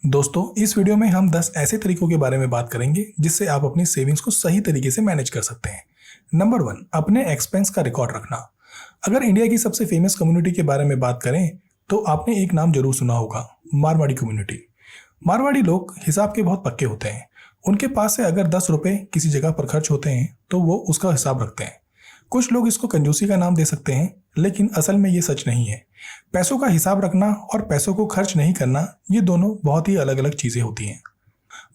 दोस्तों, इस वीडियो में हम 10 ऐसे तरीकों के बारे में बात करेंगे जिससे आप अपनी सेविंग्स को सही तरीके से मैनेज कर सकते हैं। नंबर 1, अपने एक्सपेंस का रिकॉर्ड रखना। अगर इंडिया की सबसे फेमस कम्युनिटी के बारे में बात करें तो आपने एक नाम जरूर सुना होगा, मारवाड़ी कम्युनिटी। मारवाड़ी लोग हिसाब के बहुत पक्के होते हैं। उनके पास से अगर 10 रुपए किसी जगह पर खर्च होते हैं तो वो उसका हिसाब रखते हैं। कुछ लोग इसको कंजूसी का नाम दे सकते हैं, लेकिन असल में ये सच नहीं है। पैसों का हिसाब रखना और पैसों को खर्च नहीं करना, ये दोनों बहुत ही अलग अलग चीजें होती हैं।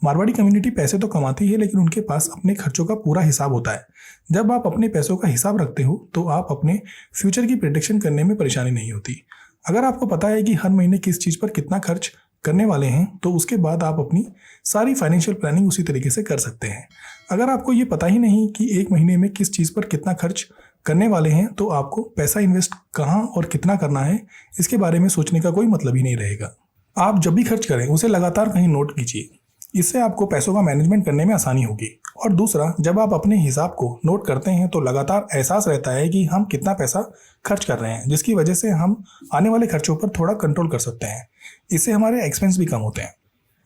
मारवाड़ी कम्युनिटी पैसे तो कमाती है, लेकिन उनके पास अपने खर्चों का पूरा हिसाब होता है। जब आप अपने पैसों का हिसाब रखते हो तो आप अपने फ्यूचर की प्रिडिक्शन करने में परेशानी नहीं होती। अगर आपको पता है कि हर महीने किस चीज पर कितना खर्च करने वाले हैं तो उसके बाद आप अपनी सारी फाइनेंशियल प्लानिंग उसी तरीके से कर सकते हैं। अगर आपको ये पता ही नहीं कि एक महीने में किस चीज़ पर कितना खर्च करने वाले हैं तो आपको पैसा इन्वेस्ट कहाँ और कितना करना है, इसके बारे में सोचने का कोई मतलब ही नहीं रहेगा। आप जब भी खर्च करें उसे लगातार कहीं नोट कीजिए। इससे आपको पैसों का मैनेजमेंट करने में आसानी होगी। और दूसरा, जब आप अपने हिसाब को नोट करते हैं तो लगातार एहसास रहता है कि हम कितना पैसा खर्च कर रहे हैं, जिसकी वजह से हम आने वाले खर्चों पर थोड़ा कंट्रोल कर सकते हैं। इससे हमारे एक्सपेंस भी कम होते हैं।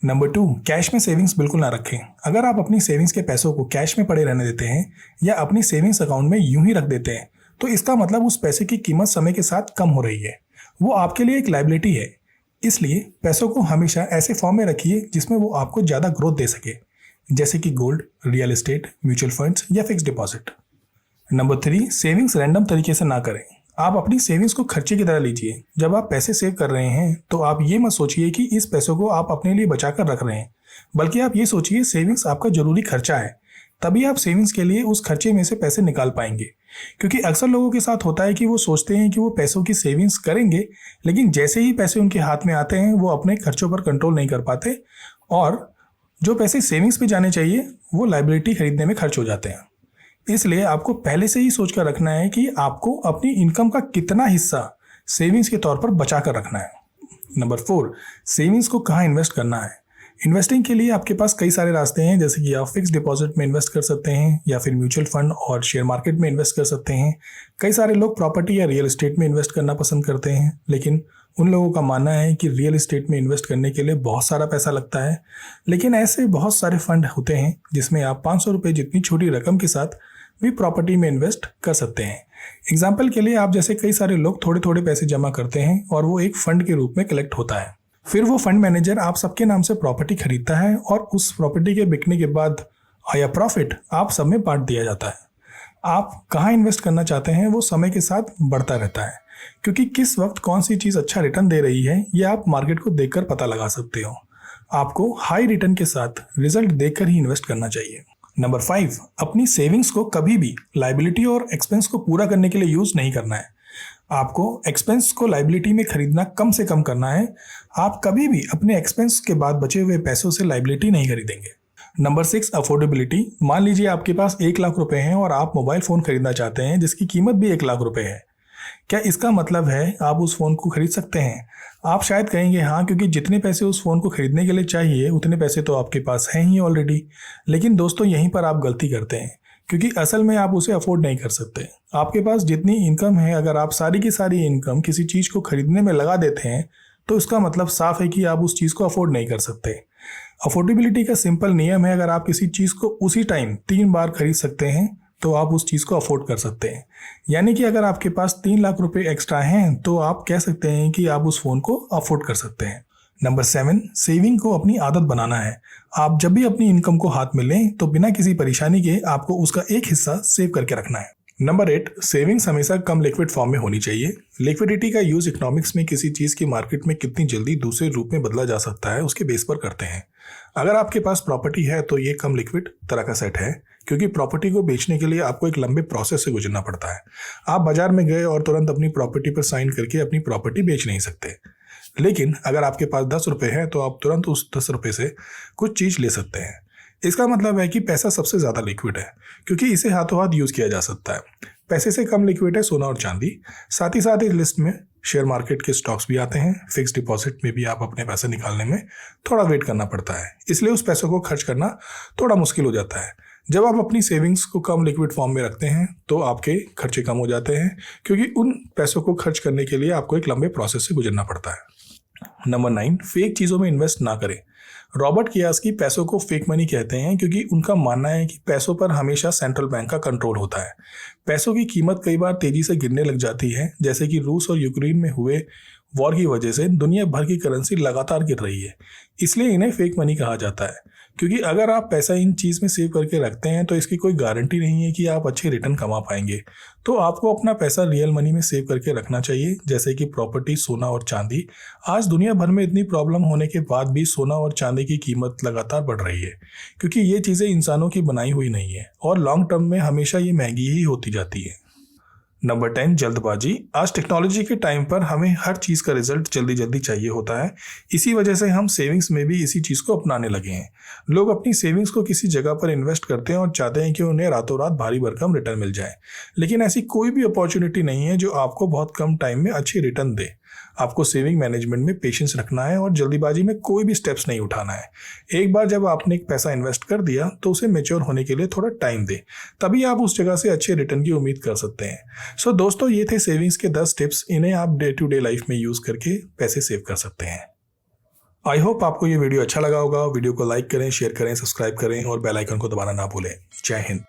नंबर 2, कैश में सेविंग्स बिल्कुल ना रखें। अगर आप अपनी सेविंग्स के पैसों को कैश में पड़े रहने देते हैं या अपनी सेविंग्स अकाउंट में यूं ही रख देते हैं तो इसका मतलब उस पैसे की कीमत समय के साथ कम हो रही है। वो आपके लिए एक लायबिलिटी है। इसलिए पैसों को हमेशा ऐसे फॉर्म में रखिए जिसमें वो आपको ज़्यादा ग्रोथ दे सके, जैसे कि gold, real estate, mutual funds या fix deposit. Number 3, savings random तरीके से ना करें। आप अपनी सेविंग्स को खर्चे की तरह लीजिए। जब आप पैसे सेव कर रहे हैं तो आप ये मत सोचिए कि इस पैसों को आप अपने लिए बचा कर रख रहे हैं, बल्कि आप ये सोचिए सेविंग्स आपका जरूरी खर्चा है। तभी आप सेविंग्स के लिए उस खर्चे में से पैसे निकाल पाएंगे। क्योंकि अक्सर लोगों के साथ होता है कि वो सोचते हैं कि वो पैसों की सेविंग्स करेंगे, लेकिन जैसे ही पैसे उनके हाथ में आते हैं वो अपने खर्चों पर कंट्रोल नहीं कर पाते और जो पैसे सेविंग्स पे जाने चाहिए वो लायबिलिटी खरीदने में खर्च हो जाते हैं। इसलिए आपको पहले से ही सोच कर रखना है कि आपको अपनी इनकम का कितना हिस्सा सेविंग्स के तौर पर बचा कर रखना है। नंबर 4, सेविंग्स को कहाँ इन्वेस्ट करना है। इन्वेस्टिंग के लिए आपके पास कई सारे रास्ते हैं, जैसे कि आप फिक्स डिपॉजिट में इन्वेस्ट कर सकते हैं या फिर म्यूचुअल फंड और शेयर मार्केट में इन्वेस्ट कर सकते हैं। कई सारे लोग प्रॉपर्टी या रियल एस्टेट में इन्वेस्ट करना पसंद करते हैं, लेकिन उन लोगों का मानना है कि रियल एस्टेट में इन्वेस्ट करने के लिए बहुत सारा पैसा लगता है। लेकिन ऐसे बहुत सारे फंड होते हैं जिसमें आप 500 रुपये जितनी छोटी रकम के साथ भी प्रॉपर्टी में इन्वेस्ट कर सकते हैं। एग्जाम्पल के लिए, आप जैसे कई सारे लोग थोड़े थोड़े पैसे जमा करते हैं और वो एक फंड के रूप में कलेक्ट होता है। फिर वो फंड मैनेजर आप सबके नाम से प्रॉपर्टी खरीदता है और उस प्रॉपर्टी के बिकने के बाद आया प्रॉफिट आप सब में बांट दिया जाता है। आप कहाँ इन्वेस्ट करना चाहते हैं वो समय के साथ बढ़ता रहता है, क्योंकि किस वक्त कौन सी चीज़ अच्छा रिटर्न दे रही है ये आप मार्केट को देखकर पता लगा सकते हो। आपको हाई रिटर्न के साथ रिजल्ट देखकर ही इन्वेस्ट करना चाहिए। नंबर 5, अपनी सेविंग्स को कभी भी लायबिलिटी और एक्सपेंस को पूरा करने के लिए यूज नहीं करना है। आपको एक्सपेंस को लायबिलिटी में खरीदना कम से कम करना है। आप कभी भी अपने एक्सपेंस के बाद बचे हुए पैसों से लायबिलिटी नहीं खरीदेंगे। Number 6, affordability. मान लीजिए आपके पास 1 लाख रुपए हैं और आप मोबाइल फ़ोन खरीदना चाहते हैं जिसकी कीमत भी 1 लाख रुपए है। क्या इसका मतलब है आप उस फ़ोन को खरीद सकते हैं? आप शायद कहेंगे हाँ, क्योंकि जितने पैसे उस फ़ोन को खरीदने के लिए चाहिए उतने पैसे तो आपके पास हैं ही ऑलरेडी। लेकिन दोस्तों, यहीं पर आप गलती करते हैं, क्योंकि असल में आप उसे अफोर्ड नहीं कर सकते। आपके पास जितनी इनकम है, अगर आप सारी की सारी इनकम किसी चीज़ को खरीदने में लगा देते हैं तो इसका मतलब साफ है कि आप उस चीज़ को अफोर्ड नहीं कर सकते। अफोर्डेबिलिटी का सिंपल नियम है, अगर आप किसी चीज़ को उसी टाइम 3 बार खरीद सकते हैं तो आप उस चीज़ को अफोर्ड कर सकते हैं। यानी कि अगर आपके पास 3 लाख रुपए एक्स्ट्रा हैं तो आप कह सकते हैं कि आप उस फ़ोन को अफोर्ड कर सकते हैं। नंबर 7, सेविंग को अपनी आदत बनाना है। आप जब भी अपनी इनकम को हाथ में लें तो बिना किसी परेशानी के आपको उसका एक हिस्सा सेव करके रखना है। नंबर 8, सेविंग्स हमेशा कम लिक्विड फॉर्म में होनी चाहिए। लिक्विडिटी का यूज इकोनॉमिक्स में किसी चीज़ की मार्केट में कितनी जल्दी दूसरे रूप में बदला जा सकता है उसके बेस पर करते हैं। अगर आपके पास प्रॉपर्टी है तो ये कम लिक्विड तरह का सेट है, क्योंकि प्रॉपर्टी को बेचने के लिए आपको एक लंबे प्रोसेस से गुजरना पड़ता है। आप बाजार में गए और तुरंत अपनी प्रॉपर्टी पर साइन करके अपनी प्रॉपर्टी बेच नहीं सकते। लेकिन अगर आपके पास 10 रुपये है तो आप तुरंत उस 10 रुपये से कुछ चीज़ ले सकते हैं। इसका मतलब है कि पैसा सबसे ज़्यादा लिक्विड है, क्योंकि इसे हाथों हाथ यूज़ किया जा सकता है। पैसे से कम लिक्विड है सोना और चांदी। साथ ही साथ इस लिस्ट में शेयर मार्केट के स्टॉक्स भी आते हैं। फिक्स डिपॉजिट में भी आप अपने पैसे निकालने में थोड़ा वेट करना पड़ता है, इसलिए उस पैसों को खर्च करना थोड़ा मुश्किल हो जाता है। जब आप अपनी सेविंग्स को कम लिक्विड फॉर्म में रखते हैं तो आपके खर्चे कम हो जाते हैं, क्योंकि उन पैसों को खर्च करने के लिए आपको एक लंबे प्रोसेस से गुजरना पड़ता है। नंबर 9, फेक चीज़ों में इन्वेस्ट ना करें। रॉबर्ट कियास्की पैसों को फेक मनी कहते हैं क्योंकि उनका मानना है कि पैसों पर हमेशा सेंट्रल बैंक का कंट्रोल होता है। पैसों की कीमत कई बार तेजी से गिरने लग जाती है, जैसे कि रूस और यूक्रेन में हुए वॉर की वजह से दुनिया भर की करेंसी लगातार गिर रही है। इसलिए इन्हें फेक मनी कहा जाता है, क्योंकि अगर आप पैसा इन चीज़ में सेव करके रखते हैं तो इसकी कोई गारंटी नहीं है कि आप अच्छे रिटर्न कमा पाएंगे। तो आपको अपना पैसा रियल मनी में सेव करके रखना चाहिए, जैसे कि प्रॉपर्टी, सोना और चांदी। आज दुनिया भर में इतनी प्रॉब्लम होने के बाद भी सोना और चांदी की कीमत लगातार बढ़ रही है, क्योंकि ये चीज़ें इंसानों की बनाई हुई नहीं है और लॉन्ग टर्म में हमेशा ये महंगी ही होती जाती है। नंबर 10, जल्दबाजी। आज टेक्नोलॉजी के टाइम पर हमें हर चीज़ का रिजल्ट जल्दी जल्दी चाहिए होता है। इसी वजह से हम सेविंग्स में भी इसी चीज़ को अपनाने लगे हैं। लोग अपनी सेविंग्स को किसी जगह पर इन्वेस्ट करते हैं और चाहते हैं कि उन्हें रातों रात भारी भरकम रिटर्न मिल जाए, लेकिन ऐसी कोई भी अपॉर्चुनिटी नहीं है जो आपको बहुत कम टाइम में अच्छी रिटर्न दे। आपको सेविंग मैनेजमेंट में पेशेंस रखना है और जल्दीबाजी में कोई भी स्टेप्स नहीं उठाना है। एक बार जब आपने एक पैसा इन्वेस्ट कर दिया तो उसे मैच्योर होने के लिए थोड़ा टाइम दें, तभी आप उस जगह से अच्छे रिटर्न की उम्मीद कर सकते हैं। सो दोस्तों, ये थे सेविंग्स के 10 टिप्स। इन्हें आप डे टू डे लाइफ में यूज करके पैसे सेव कर सकते हैं। आई होप आपको ये वीडियो अच्छा लगा होगा। वीडियो को लाइक करें, शेयर करें, सब्सक्राइब करें और बेल आइकन को दबाना ना भूलें। जय हिंद।